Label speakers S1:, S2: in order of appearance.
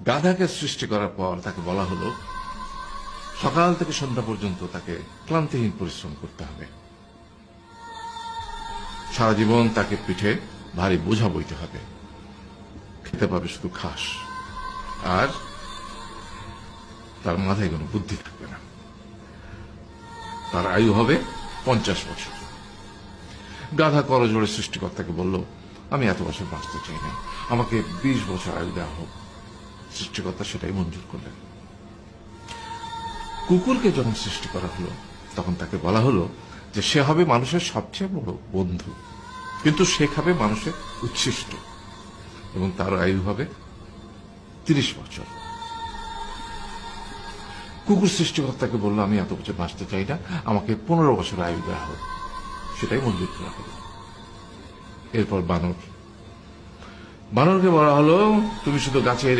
S1: গাধাকে সৃষ্টি করার পর তাকে বলা হলো সকাল থেকে সন্ধ্যা পর্যন্ত তাকে ক্লান্তিহীন পরিশ্রম করতে হবে, সারা জীবন তাকে পিঠে ভারী বোঝা বইতে হবে, খেতে পাবে শুধু ঘাস, আর তার মাথায় কোনো বুদ্ধি থাকবে না। তার আয়ু হবে 50 বছর। গাধা করজোড়ে সৃষ্টিকর্তাকে বলল, আমি এত বছর বাঁচতে চাই না, আমাকে 20 বছর আয়ু দেওয়া হোক। সৃষ্টিকর্তা সেটাই মঞ্জুর করলেন। কুকুরকে যখন সৃষ্টি করা হলো তখন তাকে বলা হলো যে সে হবে মানুষের সবচেয়ে বড় বন্ধু, কিন্তু সে খাবে মানুষের উচ্ছিষ্ট, এবং তার আয়ু হবে 30 বছর। কুকুর সৃষ্টিকর্তাকে বলল, আমি এত বছর বাঁচতে চাই না, আমাকে 15 বছর আয়ু দেওয়া হোক। সেটাই মঞ্জুর করা হলো। এরপর বানরকে বলা হলো, তুমি শুধু গাছের